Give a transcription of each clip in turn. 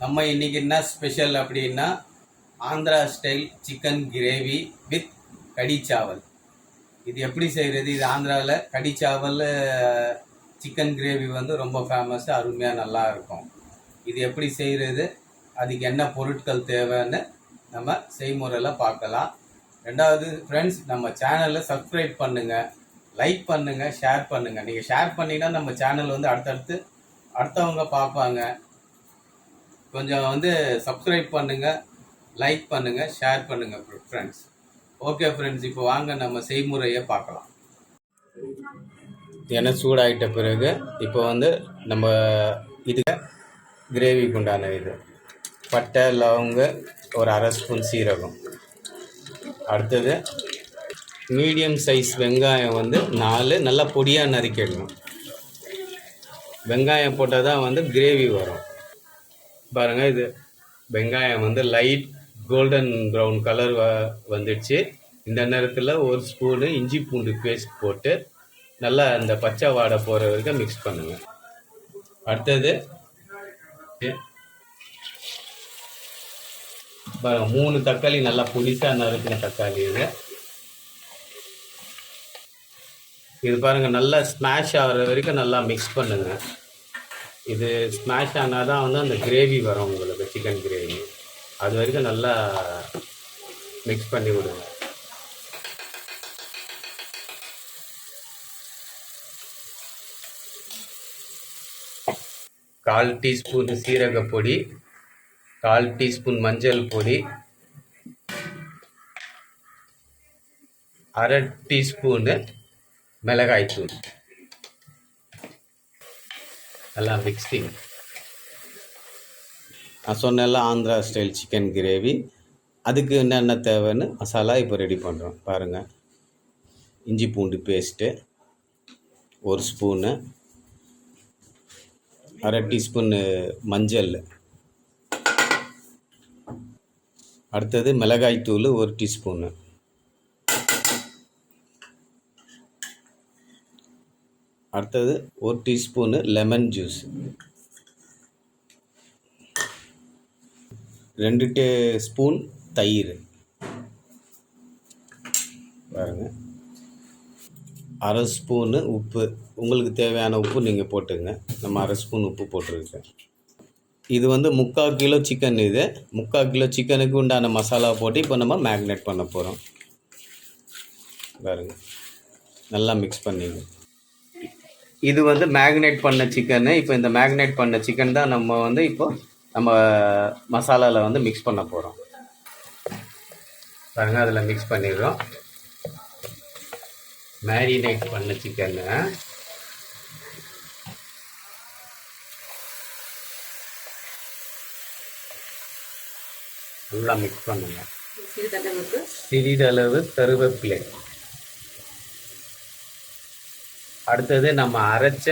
நம்ம இன்றைக்கி என்ன ஸ்பெஷல் அப்படின்னா Andhra style chicken gravy with கடி சாவல். இது எப்படி செய்கிறது? இது ஆந்திராவில் கடி சாவல் சிக்கன் கிரேவி வந்து ரொம்ப ஃபேமஸ், அருமையாக நல்லா இருக்கும். இது எப்படி செய்கிறது, அதுக்கு என்ன பொருட்கள் தேவைன்னு நம்ம செய்முறையில் பார்க்கலாம். ரெண்டாவது ஃப்ரெண்ட்ஸ், நம்ம சேனலை சப்ஸ்கிரைப் பண்ணுங்கள், லைக் பண்ணுங்கள், ஷேர் பண்ணுங்கள். நீங்கள் ஷேர் பண்ணிங்கன்னா நம்ம சேனல் வந்து அடுத்தவங்க பார்ப்பாங்க. கொஞ்சம் வந்து சப்ஸ்கிரைப் பண்ணுங்கள், லைக் பண்ணுங்கள், ஷேர் பண்ணுங்கள் ஃப்ரெண்ட்ஸ். ஓகே ஃப்ரெண்ட்ஸ், இப்போ வாங்க நம்ம செய்முறையை பார்க்கலாம். எண்ணெய் சூடாகிட்ட பிறகு இப்போ வந்து நம்ம இதுக்கு கிரேவிக்கு உண்டான இது பட்டை, லவங்க, ஒரு அரை ஸ்பூன் சீரகம். அடுத்தது மீடியம் சைஸ் வெங்காயம் வந்து 4 நல்லா பொடியாக நறுக்கிடணும். வெங்காயம் போட்டால் தான் வந்து கிரேவி வரும். பாருங்கள், இது வெங்காயம் வந்து லைட் கோல்டன் ப்ரௌன் கலர் வந்துடுச்சு. இந்த நேரத்தில் ஒரு ஸ்பூனு இஞ்சி பூண்டு பேஸ்ட் போட்டு நல்லா அந்த பச்சை வாடை போகிற வரைக்கும் மிக்ஸ் பண்ணுங்கள். அடுத்தது 3 தக்காளி நல்லா பொடிசாக நறுக்கின தக்காளி. இது பாருங்கள், நல்லா ஸ்மாஷ் ஆகிற வரைக்கும் நல்லா மிக்ஸ் பண்ணுங்கள். இது ஸ்மாஷ் ஆனால் தான் வந்து அந்த கிரேவி வரும் உங்களுக்கு, சிக்கன் கிரேவி. அது வரைக்கும் நல்லா மிக்ஸ் பண்ணி விடுங்க. கால் டீஸ்பூன் சீரகப்பொடி, 1/4 டீஸ்பூன் மஞ்சள் பொடி, 1/2 டீஸ்பூனு மிளகாய்த்தூள். நல்லா மிக்ஸிங். நான் சொன்னேன்ல ஆந்திரா ஸ்டைல் சிக்கன் கிரேவி, அதுக்கு என்னென்ன தேவைன்னு மசாலா இப்போ ரெடி பண்ணுறோம். பாருங்கள், இஞ்சி பூண்டு பேஸ்ட்டு 1 ஸ்பூனு, 1/2 டீஸ்பூனு மஞ்சள், அடுத்தது மிளகாய்த்தூள் 1 டீஸ்பூனு, அடுத்தது 1 டீஸ்பூனு லெமன் ஜூஸ், 2 ஸ்பூன் தயிர். பாருங்கள், 1/2 ஸ்பூனு உப்பு. உங்களுக்கு தேவையான உப்பு நீங்கள் போட்டுங்க. நம்ம 1/2 ஸ்பூன் உப்பு போட்டிருக்கேன். இது வந்து 3/4 கிலோ சிக்கன். இது 3/4 கிலோ சிக்கனுக்கு உண்டான மசாலா போட்டு இப்போ நம்ம மேக்னேட் பண்ண போகிறோம். பாருங்கள், நல்லா மிக்ஸ் பண்ணிங்க. இது வந்து மேக்னேட் பண்ண சிக்கனு. இப்போ இந்த மேக்னேட் பண்ண சிக்கன் தான் நம்ம வந்து இப்போ நம்ம மசாலாவில் வந்து மிக்ஸ் பண்ண போகிறோம். பாருங்கள், அதில் மிக்ஸ் பண்ணிடுறோம். மேரினேட் பண்ண சிக்கனு நல்லா மிக்ஸ் பண்ணுங்க. சிறிதளவு கருவேப்பிலை. அடுத்தது நம்ம அரைச்ச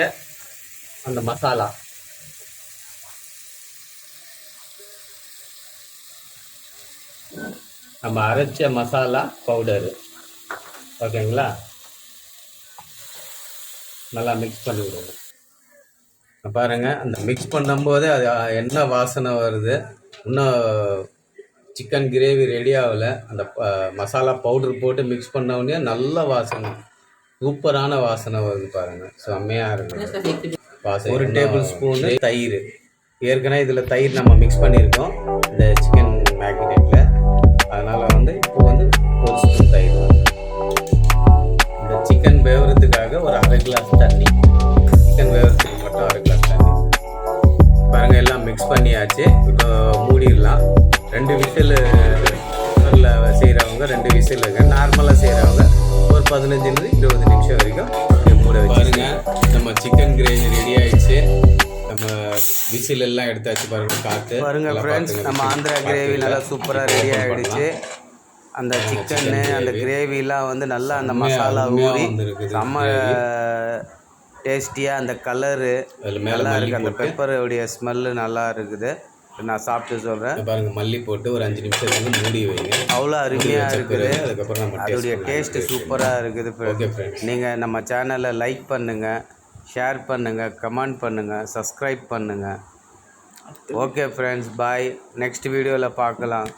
அந்த மசாலா, நம்ம அரைச்ச மசாலா பவுடரு. ஓகேங்களா? நல்லா மிக்ஸ் பண்ணி விடுங்க. பாருங்கள், அந்த மிக்ஸ் பண்ணும்போது அது என்ன வாசனை வருது. இன்னும் சிக்கன் கிரேவி ரெடி ஆகலை. அந்த மசாலா பவுடர் போட்டு மிக்ஸ் பண்ண நல்ல வாசனை, சூப்பரான வாசனை வருது. பாருங்கள், செம்மையாக இருக்குது வாசனை. 1 டேபிள் ஸ்பூனு தயிர். ஏற்கனவே இதில் தயிர் நம்ம மிக்ஸ் பண்ணியிருக்கோம் இந்த சிக்கன் மேக்னேட்டில். அதனால் வந்து இப்போ வந்து 1 ஸ்பூன் தயிர். இந்த சிக்கன் வேவுறதுக்காக ஒரு 1/2 கிளாஸ் தண்ணி. சிக்கன் வேவுறதுக்கு மட்டும் 1/2 கிளாஸ் தண்ணி. பாருங்கள், எல்லாம் மிக்ஸ் பண்ணியாச்சு. இப்போ மூடிடலாம். 2 விசில் செய்கிறவங்க 2 விசிலுங்க. நார்மலாக செய்கிறவங்க ஒரு 15 to 20 நிமிஷம் வரைக்கும் மூட வச்சு. பாருங்கள், நம்ம சிக்கன் கிரேவி ரெடி ஆகிடுச்சு. நம்ம விசில் எல்லாம் எடுத்தாச்சு. பாருங்கள், காற்று. பாருங்கள் ஃப்ரெண்ட்ஸ், நம்ம ஆந்திரா கிரேவி நல்லா சூப்பராக ரெடி ஆகிடுச்சு. அந்த சிக்கன்னு அந்த கிரேவிலாம் வந்து நல்லா அந்த மசாலா ஊறி செம்ம டேஸ்டியாக, அந்த கலரு நல்லா இருக்குது. அந்த பெப்பருடைய ஸ்மெல்லு நல்லா இருக்குது. நான் சாப்பிட்டு சொல்கிறேன். பாருங்கள், மல்லி போட்டு ஒரு 5 நிமிஷத்துக்கு மூடி வைங்க. அவ்வளோ அருமையாக இருக்குது. அதுக்கப்புறம் நம்ம அதோடைய டேஸ்ட்டு சூப்பராக இருக்குது. நீங்கள் நம்ம சேனலை லைக் பண்ணுங்கள், ஷேர் பண்ணுங்கள், கமெண்ட் பண்ணுங்கள், சப்ஸ்கிரைப் பண்ணுங்கள். ஓகே ஃப்ரெண்ட்ஸ், பாய். நெக்ஸ்ட் வீடியோவில் பார்க்கலாம்.